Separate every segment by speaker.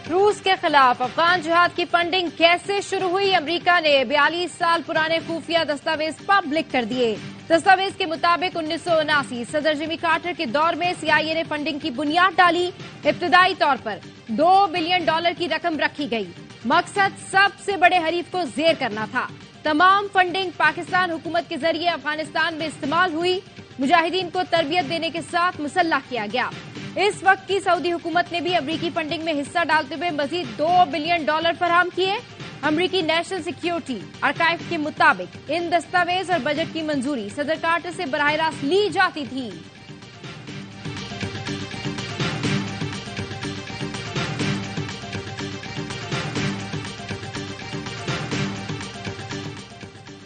Speaker 1: روس کے خلاف افغان جہاد کی فنڈنگ کیسے شروع ہوئی؟ امریکہ نے 42 سال پرانے خفیہ دستاویز پبلک کر دیے۔ دستاویز کے مطابق 1979 صدر جمی کارٹر کے دور میں CIA نے فنڈنگ کی بنیاد ڈالی۔ ابتدائی طور پر $2 بلین کی رقم رکھی گئی۔ مقصد سب سے بڑے حریف کو زیر کرنا تھا۔ تمام فنڈنگ پاکستان حکومت کے ذریعے افغانستان میں استعمال ہوئی۔ مجاہدین کو تربیت دینے کے ساتھ مسلح کیا گیا۔ اس وقت کی سعودی حکومت نے بھی امریکی فنڈنگ میں حصہ ڈالتے ہوئے مزید $2 بلین فراہم کیے۔ امریکی نیشنل سیکیورٹی آرکائیو کے مطابق ان دستاویز اور بجٹ کی منظوری صدر کارٹر سے براہ راست لی جاتی تھی۔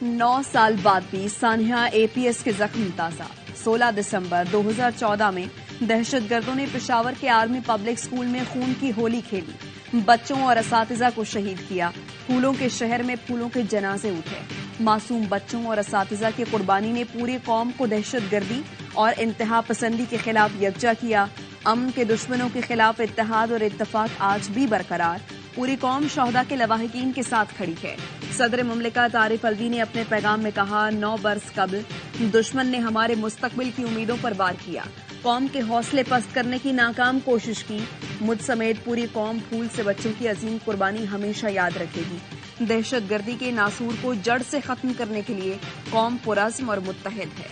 Speaker 2: نو سال بعد بھی سانحہ APS کے زخم تازہ۔ 16 دسمبر 2014 میں دہشت گردوں نے پشاور کے آرمی پبلک اسکول میں خون کی ہولی کھیلی، بچوں اور اساتذہ کو شہید کیا۔ پھولوں کے شہر میں پھولوں کے جنازے اٹھے۔ معصوم بچوں اور اساتذہ کی قربانی نے پوری قوم کو دہشت گردی اور انتہا پسندی کے خلاف یکجا کیا۔ امن کے دشمنوں کے خلاف اتحاد اور اتفاق آج بھی برقرار۔ پوری قوم شہداء کے لواحقین کے ساتھ کھڑی ہے۔ صدر مملکت عارف الوی نے اپنے پیغام میں کہا، 9 برس قبل دشمن نے ہمارے مستقبل کی امیدوں پر وار کیا، قوم کے حوصلے پست کرنے کی ناکام کوشش کی۔ مجھ سمیت پوری قوم پھول سے بچوں کی عظیم قربانی ہمیشہ یاد رکھے گی۔ دہشت گردی کے ناسور کو جڑ سے ختم کرنے کے لیے قوم پرعزم اور متحد ہے۔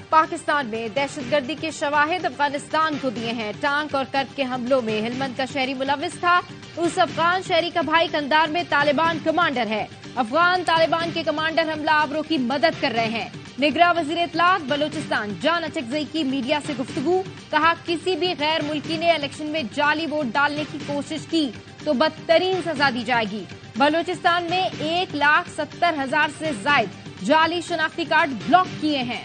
Speaker 1: پاکستان میں دہشت گردی کے شواہد افغانستان کو دیے ہیں۔ ٹانک اور کرد کے حملوں میں ہلمند کا شہری ملوث تھا۔ اس افغان شہری کا بھائی کندار میں طالبان کمانڈر ہے۔ افغان طالبان کے کمانڈر حملہ آوروں کی مدد کر رہے ہیں۔ نگراں وزیر اطلاعات بلوچستان جان اچکزئی کی میڈیا سے گفتگو، کہا کسی بھی غیر ملکی نے الیکشن میں جعلی ووٹ ڈالنے کی کوشش کی تو بدترین سزا دی جائے گی۔ بلوچستان میں 1,70,000 سے زائد جعلی شناختی کارڈ بلاک کیے ہیں۔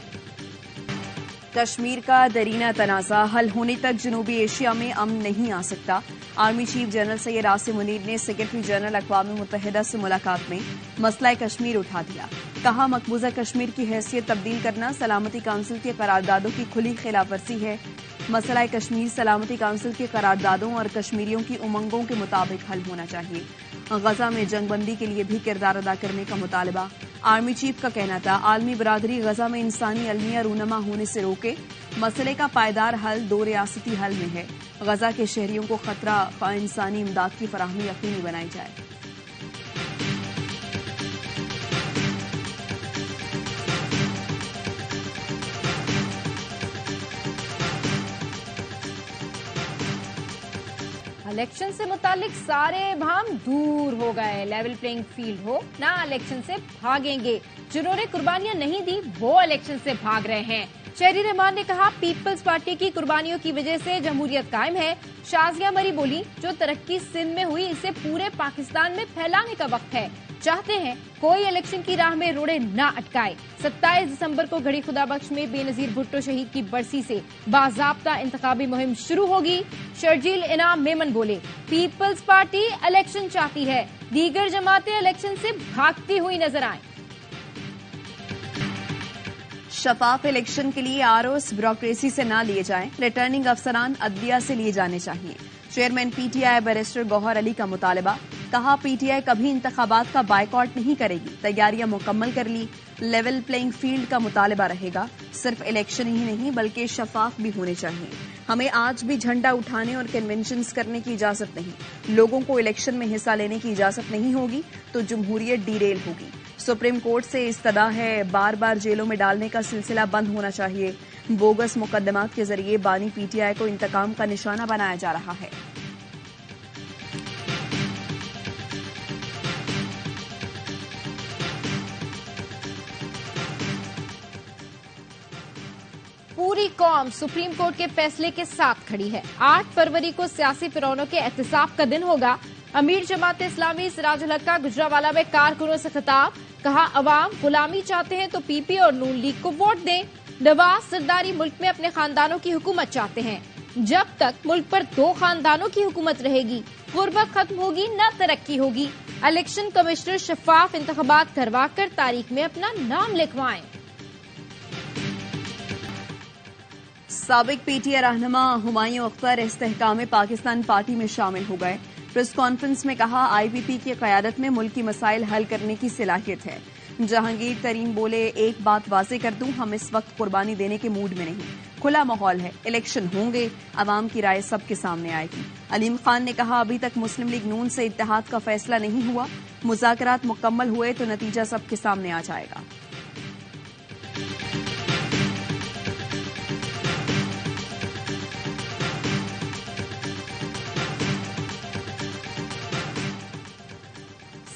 Speaker 2: کشمیر کا درینہ تنازع حل ہونے تک جنوبی ایشیا میں امن نہیں آ سکتا۔ Army chief general Syed Asim Munir نے سیکرٹری جنرل اقوام متحدہ سے ملاقات میں مسئلہ کشمیر اٹھا دیا۔ کہا، مقبوضہ کشمیر کی حیثیت تبدیل کرنا سلامتی کونسل کی قراردادوں کی کھلی خلاف ورزی ہے۔ مسئلہ کشمیر سلامتی کونسل کی قراردادوں اور کشمیریوں کی امنگوں کے مطابق حل ہونا چاہیے۔ غزہ میں جنگ بندی کے لیے بھی کردار ادا کرنے کا مطالبہ۔ آرمی چیف کا کہنا تھا، عالمی برادری غزہ میں انسانی المیہ رونما ہونے سے روکے۔ مسئلے کا پائیدار حل 2 ریاستی حل میں ہے۔ غزہ کے شہریوں کو خطرہ انسانی امداد کی فراہمی یقینی بنائی جائے۔
Speaker 1: الیکشن سے متعلق سارے ابہام دور ہو گئے۔ لیول پلینگ فیلڈ ہو نہ الیکشن سے بھاگیں گے۔ جنہوں نے قربانیاں نہیں دی وہ الیکشن سے بھاگ رہے ہیں۔ شہری رحمان نے کہا، پیپلز پارٹی کی قربانیوں کی وجہ سے جمہوریت قائم ہے۔ شازیہ مری بولی، جو ترقی سندھ میں ہوئی اسے پورے پاکستان میں پھیلانے کا وقت ہے۔ چاہتے ہیں کوئی الیکشن کی راہ میں روڑے نہ اٹکائے۔ 27 دسمبر کو گھڑی خدا بخش میں بے نظیر بھٹو شہید کی برسی سے باضابطہ انتخابی مہم شروع ہوگی۔ شرجیل انعام میمن بولے، پیپلز پارٹی الیکشن چاہتی ہے، دیگر جماعتیں الیکشن سے بھاگتی ہوئی نظر آئیں۔
Speaker 2: شفاف الیکشن کے لیے ROs بیوروکریسی سے نہ لیے جائیں، ریٹرننگ افسران عدلیہ سے لیے جانے چاہیے۔ چیئرمین PTI بیرسٹر گوہر علی کا مطالبہ، کہا PTI کبھی انتخابات کا بائیکاٹ نہیں کرے گی، تیاریاں مکمل کر لی۔ لیول پلینگ فیلڈ کا مطالبہ رہے گا، صرف الیکشن ہی نہیں بلکہ شفاف بھی ہونے چاہیے۔ ہمیں آج بھی جھنڈا اٹھانے اور کنونشنز کرنے کی اجازت نہیں۔ لوگوں کو الیکشن میں حصہ لینے کی اجازت نہیں ہوگی تو جمہوریت ڈیریل ہوگی۔ سپریم کورٹ سے استدعا ہے، بار بار جیلوں میں ڈالنے کا سلسلہ بند ہونا چاہیے۔ بوگس مقدمات کے ذریعے بانی PTI کو انتقام کا نشانہ بنایا جا رہا ہے۔
Speaker 1: پوری قوم سپریم کورٹ کے فیصلے کے ساتھ کھڑی ہے۔ 8 فروری کو سیاسی فرعونوں کے احتساب کا دن ہوگا۔ امیر جماعت اسلامی سراج الحق کا گجرانوالہ میں کارکنوں سے خطاب، کہا عوام غلامی چاہتے ہیں تو PP اور نون لیگ کو ووٹ دیں۔ نواز سرداری ملک میں اپنے خاندانوں کی حکومت چاہتے ہیں۔ جب تک ملک پر 2 خاندانوں کی حکومت رہے گی، غربت ختم ہوگی نہ ترقی ہوگی۔ الیکشن کمشنر شفاف انتخابات کروا کر تاریخ میں اپنا نام لکھوائیں۔
Speaker 2: سابق پی ٹی آئی رہنما ہمایوں اختر استحکام پاکستان پارٹی میں شامل ہو گئے. پریس کانفرنس میں کہا آئی پی پی کی قیادت میں ملکی مسائل حل کرنے کی صلاحیت ہے. جہانگیر ترین بولے ایک بات واضح کر دوں, ہم اس وقت قربانی دینے کے موڈ میں نہیں. کھلا ماحول ہے, الیکشن ہوں گے, عوام کی رائے سب کے سامنے آئے گی. علیم خان نے کہا ابھی تک مسلم لیگ نون سے اتحاد کا فیصلہ نہیں ہوا, مذاکرات مکمل ہوئے تو نتیجہ سب کے سامنے آ جائے گا.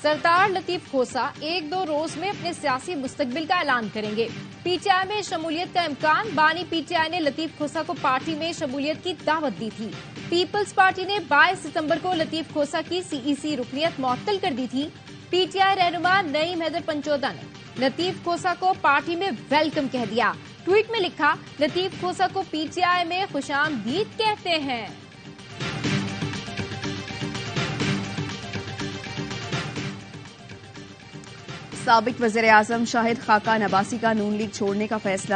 Speaker 1: سردار لطیف کھوسا ایک دو روز میں اپنے سیاسی مستقبل کا اعلان کریں گے. پی ٹی آئی میں شمولیت کا امکان. بانی پی ٹی آئی نے لطیف کھوسا کو پارٹی میں شمولیت کی دعوت دی تھی. پیپلز پارٹی نے 22 ستمبر کو لطیف کھوسا کی سی ای سی رکنیت معطل کر دی تھی. پی ٹی آئی رہنما نعیم حیدر پنچودا نے لطیف کھوسا کو پارٹی میں ویلکم کہہ دیا. ٹویٹ میں لکھا لطیف کھوسا کو پی ٹی آئی میں خوش آمدید کہتے ہیں.
Speaker 2: سابق وزیر اعظم شاہد خاقان عباسی کا نون لیگ چھوڑنے کا فیصلہ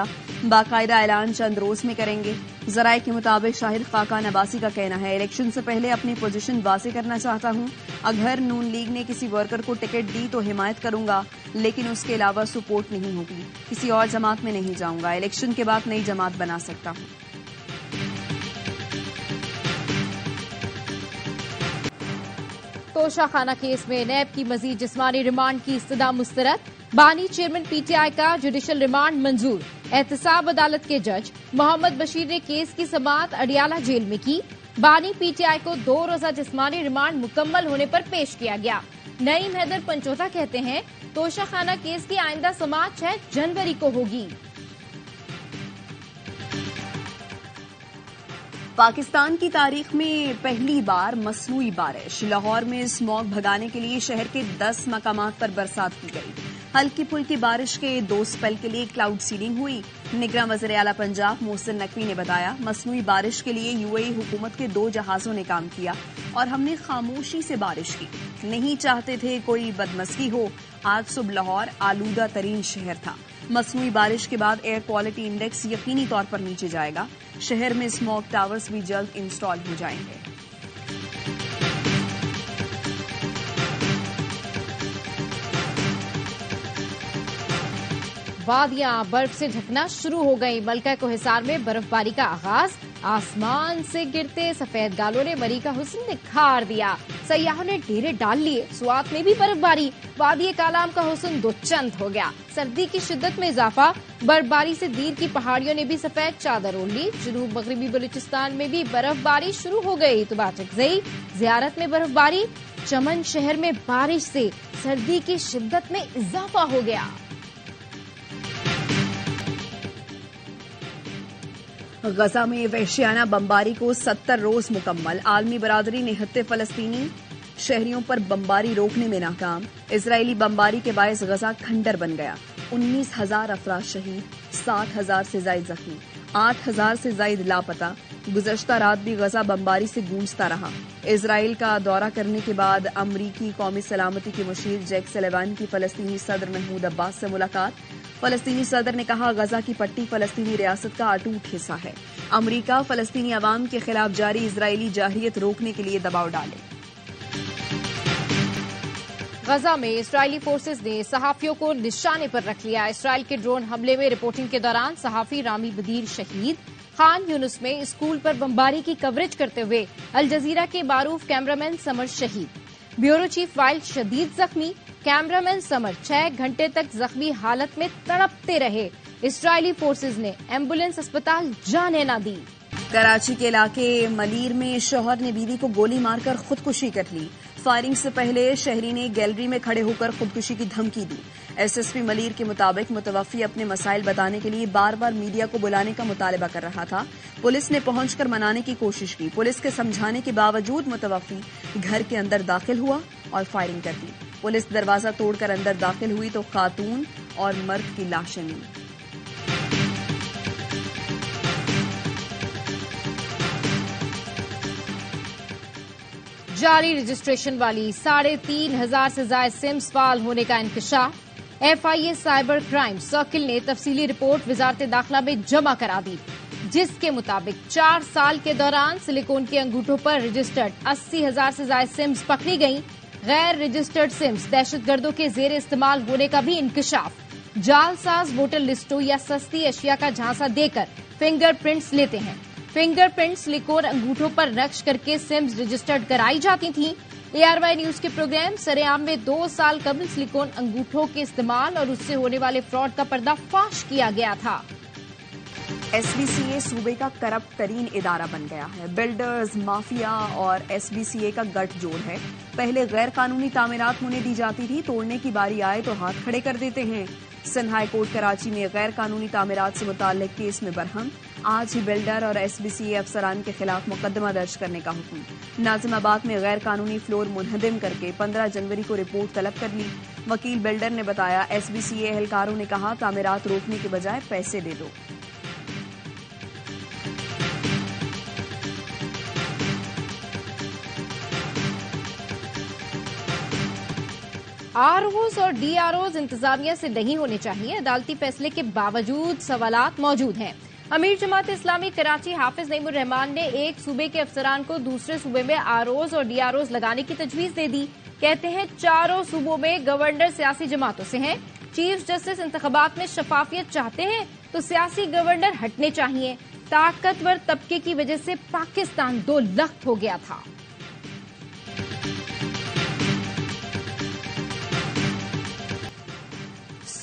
Speaker 2: باقاعدہ اعلان چند روز میں کریں گے. ذرائع کے مطابق شاہد خاقان عباسی کا کہنا ہے الیکشن سے پہلے اپنی پوزیشن واضح کرنا چاہتا ہوں. اگر نون لیگ نے کسی ورکر کو ٹکٹ دی تو حمایت کروں گا, لیکن اس کے علاوہ سپورٹ نہیں ہوگی. کسی اور جماعت میں نہیں جاؤں گا. الیکشن کے بعد نئی جماعت بنا سکتا ہوں.
Speaker 1: توشہ خانہ کیس میں نیب کی مزید جسمانی ریمانڈ کی استدعا مسترد. بانی چیئرمین پی ٹی آئی کا جوڈیشل ریمانڈ منظور. احتساب عدالت کے جج محمد بشیر نے کیس کی سماعت اڈیالہ جیل میں کی. بانی پی ٹی آئی کو 2 روزہ جسمانی ریمانڈ مکمل ہونے پر پیش کیا گیا. نعیم حیدر پنچودا کہتے ہیں توشہ خانہ کیس کی آئندہ سماعت 6 جنوری کو ہوگی.
Speaker 2: پاکستان کی تاریخ میں پہلی بار مصنوعی بارش. لاہور میں اسموگ بھگانے کے لیے شہر کے 10 مقامات پر برسات کی گئی. ہلکی پھلکی بارش کے 2 سپیل کے لیے کلاؤڈ سیڈنگ ہوئی. نگراں وزیر اعلیٰ پنجاب محسن نقوی نے بتایا مصنوعی بارش کے لیے یو اے ای حکومت کے 2 جہازوں نے کام کیا اور ہم نے خاموشی سے بارش کی. نہیں چاہتے تھے کوئی بدمزگی ہو. آج صبح لاہور آلودہ ترین شہر تھا. مصنوعی بارش کے بعد ایئر کوالٹی انڈیکس یقینی طور پر نیچے جائے گا. شہر میں اسموگ ٹاورز بھی جلد انسٹال ہو جائیں گے.
Speaker 1: وادیاں برف سے ڈھکنا شروع ہو گئی. ملکہ کوہسار میں برف باری کا آغاز. آسمان سے گرتے سفید گالوں نے مری کا حسن نکھار دیا. سیاحوں نے ڈیرے ڈال لیے. سوات میں بھی برف باری. وادی کالام کا حسن دو چند ہو گیا. سردی کی شدت میں اضافہ. برف باری سے دیر کی پہاڑیوں نے بھی سفید چادر اوڑھ لی. جنوب مغربی بلوچستان میں بھی برف باری شروع ہو گئی. تو باچکزئی زیارت میں برف باری. چمن شہر میں بارش سے سردی کی شدت میں اضافہ ہو گیا.
Speaker 2: غزہ میں وحشیانہ بمباری کو 70 روز مکمل. عالمی برادری نہتے فلسطینی شہریوں پر بمباری روکنے میں ناکام. اسرائیلی بمباری کے باعث غزہ کھنڈر بن گیا. 19,000 افراد شہید, 60,000 سے زائد زخمی, 8,000 سے زائد لاپتہ. گزشتہ رات بھی غزہ بمباری سے گونجتا رہا. اسرائیل کا دورہ کرنے کے بعد امریکی قومی سلامتی کے مشیر جیک سلیوان کی فلسطینی صدر محمود عباس سے ملاقات. فلسطینی صدر نے کہا غزہ کی پٹی فلسطینی ریاست کا اٹوٹ حصہ ہے. امریکہ فلسطینی عوام کے خلاف جاری اسرائیلی جارحیت روکنے کے لیے دباؤ ڈالے.
Speaker 1: غزہ میں اسرائیلی فورسز نے صحافیوں کو نشانے پر رکھ لیا. اسرائیل کے ڈرون حملے میں رپورٹنگ کے دوران صحافی رامی بدیر شہید. خان یونس میں اسکول پر بمباری کی کوریج کرتے ہوئے الجزیرہ کے معروف کیمرامین سمر شہید. بیورو چیف وائلڈ شدید زخمی. کیمرامین سمر 6 گھنٹے تک زخمی حالت میں تڑپتے رہے. اسرائیلی فورسز نے ایمبولینس اسپتال جانے نہ دی.
Speaker 2: کراچی کے علاقے ملیر میں شوہر نے بیوی کو گولی مار کر خودکشی کر لی. فائرنگ سے پہلے شہری نے گیلری میں کھڑے ہو کر خودکشی کی دھمکی دی. ایس ایس پی ملیر کے مطابق متوفی اپنے مسائل بتانے کے لیے بار بار میڈیا کو بلانے کا مطالبہ کر رہا تھا. پولیس نے پہنچ کر منانے کی کوشش کی. پولیس کے سمجھانے کے باوجود متوفی گھر کے اندر داخل ہوا اور فائرنگ کر دی. پولیس دروازہ توڑ کر اندر داخل ہوئی تو خاتون اور مرد کی لاشیں ملی.
Speaker 1: جاری رجسٹریشن والی 3,500 سے زائد سمز فعال ہونے کا انکشاف. F I A cyber crime circle نے تفصیلی رپورٹ وزارت داخلہ میں جمع کرا دی. جس کے مطابق 4 سال کے دوران سلیکون کے انگوٹھوں پر رجسٹرڈ 80,000 سے زائد سمز پکڑی گئیں. غیر رجسٹرڈ سمز دہشت گردوں کے زیر استعمال ہونے کا بھی انکشاف. جعل ساز ووٹر لسٹوں یا سستی اشیاء کا جھانسا دے کر فنگر پرنٹس لیتے ہیں. فنگر پرنٹ سلیکون انگوٹھوں پر نقش کر کے سمز رجسٹرڈ کرائی جاتی تھیں. ARY نیوز کے پروگرام سر عام میں 2 سال قبل سلیکون انگوٹھوں کے استعمال اور اس سے ہونے والے فراڈ کا پردہ فاش کیا گیا تھا.
Speaker 2: SBCA صوبے کا کرپٹ ترین ادارہ بن گیا ہے. بلڈرز، مافیا اور SBCA کا گٹھ جوڑ ہے. پہلے غیر قانونی تعمیرات ہونے دی جاتی تھی، توڑنے کی باری آئے تو ہاتھ کھڑے کر دیتے ہیں. سندھ ہائی کورٹ کراچی میں غیر قانونی تعمیرات سے متعلق کیس میں برہم. آج ہی بلڈر اور SBCA افسران کے خلاف مقدمہ درج کرنے کا حکم. ناظم آباد میں غیر قانونی فلور منہدم کر کے 15 جنوری کو رپورٹ طلب کر لی. وکیل بلڈر نے بتایا SBCA اہلکاروں نے کہا تعمیرات روکنے کے بجائے پیسے دے دو.
Speaker 1: ROs اور DROs انتظامیہ سے نہیں ہونے چاہیے. عدالتی فیصلے کے باوجود سوالات موجود ہیں. امیر جماعت اسلامی کراچی حافظ نعیم الرحمان نے ایک صوبے کے افسران کو دوسرے صوبے میں ROs اور DROs لگانے کی تجویز دے دی. کہتے ہیں چاروں صوبوں میں گورنر سیاسی جماعتوں سے ہیں. چیف جسٹس انتخابات میں شفافیت چاہتے ہیں تو سیاسی گورنر ہٹنے چاہیے. طاقتور طبقے کی وجہ سے پاکستان 2 لخت ہو گیا تھا.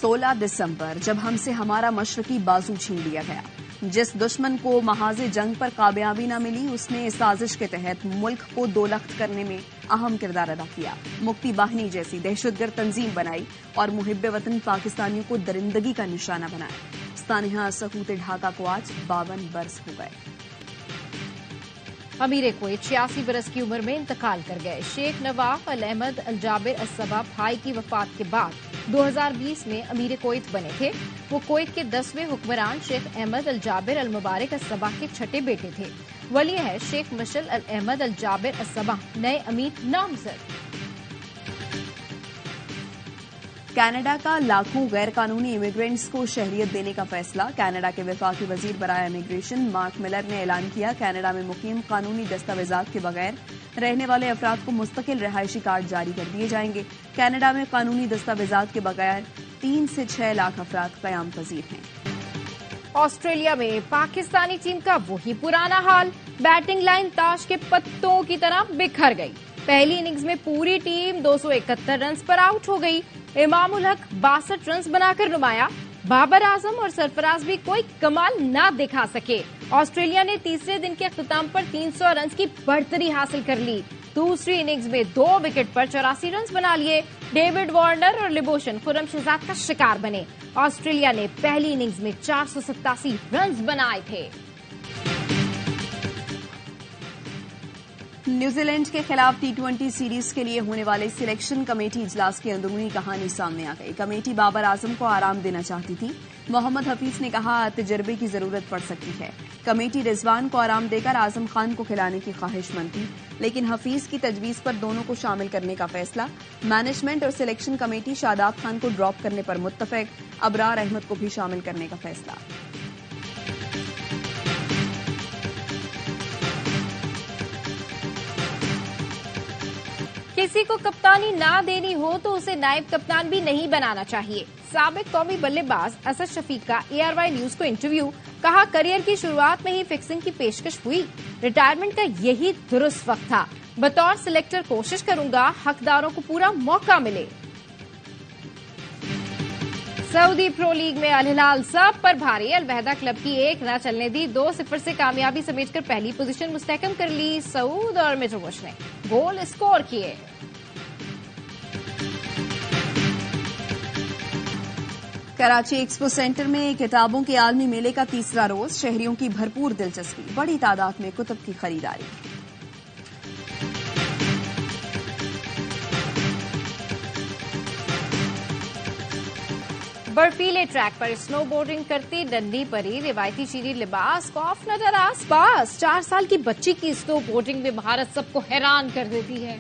Speaker 2: سولہ دسمبر جب ہم سے ہمارا مشرقی بازو چھین لیا گیا. جس دشمن کو محاذ جنگ پر کامیابی نہ ملی اس نے اس سازش کے تحت ملک کو 2 لخت کرنے میں اہم کردار ادا کیا. مکتی باہنی جیسی دہشت گرد تنظیم بنائی اور محب وطن پاکستانیوں کو درندگی کا نشانہ بنایا. سانحہ سکوت ڈھاکہ کو آج 52 برس ہو گئے.
Speaker 1: امیر کویت 86 برس کی عمر میں انتقال کر گئے. شیخ نواف الاحمد الجابر الصبا بھائی کی وفات کے بعد 2020 میں امیر کویت بنے تھے. وہ کویت کے 10ویں حکمران شیخ احمد الجابر المبارک الصبا کے چھٹے بیٹے تھے. ولی ہے شیخ مشل الاحمد الجابر الصبا نئے امیر نامزد.
Speaker 2: کینیڈا کا لاکھوں غیر قانونی امیگرینٹس کو شہریت دینے کا فیصلہ. کینیڈا کے وفاقی وزیر برائے امیگریشن مارک ملر نے اعلان کیا کینیڈا میں مقیم قانونی دستاویزات کے بغیر رہنے والے افراد کو مستقل رہائشی کارڈ جاری کر دیے جائیں گے. کینیڈا میں قانونی دستاویزات کے بغیر 3 سے 6 لاکھ افراد قیام پذیر ہیں.
Speaker 1: آسٹریلیا میں پاکستانی ٹیم کا وہی پرانا حال. بیٹنگ لائن تاش کے پتوں کی طرح بکھر گئی. پہلی اننگز میں پوری ٹیم 271 رنز پر آؤٹ ہو گئی. امام الحق 62 رنز بنا کر نمایا. بابر اعظم اور سرفراز بھی کوئی کمال نہ دکھا سکے. آسٹریلیا نے تیسرے دن کے اختتام پر 300 رنز کی بڑھتری حاصل کر لی. دوسری اننگز میں 2 وکٹ پر 84 رنز بنا لیے. ڈیوڈ وارنر اور لبوشن خرم شہزاد کا شکار بنے. آسٹریلیا نے پہلی اننگز میں 487 رنز بنائے تھے.
Speaker 2: نیوزی لینڈ کے خلاف T20 سیریز کے لیے ہونے والے سلیکشن کمیٹی اجلاس کی اندرونی کہانی سامنے آ گئی. کمیٹی بابر اعظم کو آرام دینا چاہتی تھی. محمد حفیظ نے کہا تجربے کی ضرورت پڑ سکتی ہے. کمیٹی رضوان کو آرام دے کر اعظم خان کو کھلانے کی خواہش مند تھی، لیکن حفیظ کی تجویز پر دونوں کو شامل کرنے کا فیصلہ. مینجمنٹ اور سلیکشن کمیٹی شاداب خان کو ڈراپ کرنے پر متفق. ابرار احمد کو بھی شامل کرنے کا فیصلہ.
Speaker 1: کسی کو کپتانی نہ دینی ہو تو اسے نائب کپتان بھی نہیں بنانا چاہیے. سابق قومی بلے باز اسد شفیق کا ARY نیوز کو انٹرویو. کہا کریئر کی شروعات میں ہی فکسنگ کی پیشکش ہوئی. ریٹائرمنٹ کا یہی درست وقت تھا. بطور سلیکٹر کوشش کروں گا حقداروں کو پورا موقع ملے. سعودی پرو لیگ میں الہلال سب پر بھاری. الوحدہ کلب کی 1 نہ چلنے دی. 2-0 سے کامیابی سمیٹ کر پہلی پوزیشن مستحکم کر لی. سعود اور مٹرووچ نے گول اسکور کیے.
Speaker 2: کراچی ایکسپو سینٹر میں کتابوں کے عالمی میلے کا تیسرا روز. شہریوں کی بھرپور دلچسپی. بڑی تعداد میں کتب کی خریداری.
Speaker 1: برفیلے ٹریک پر سنو بورڈنگ کرتی ڈنڈی پری. روایتی چینی لباس کاف نظر آس پاس. 4 سال کی بچی کی سنو بورڈنگ میں مہارت سب کو حیران کر دیتی ہے.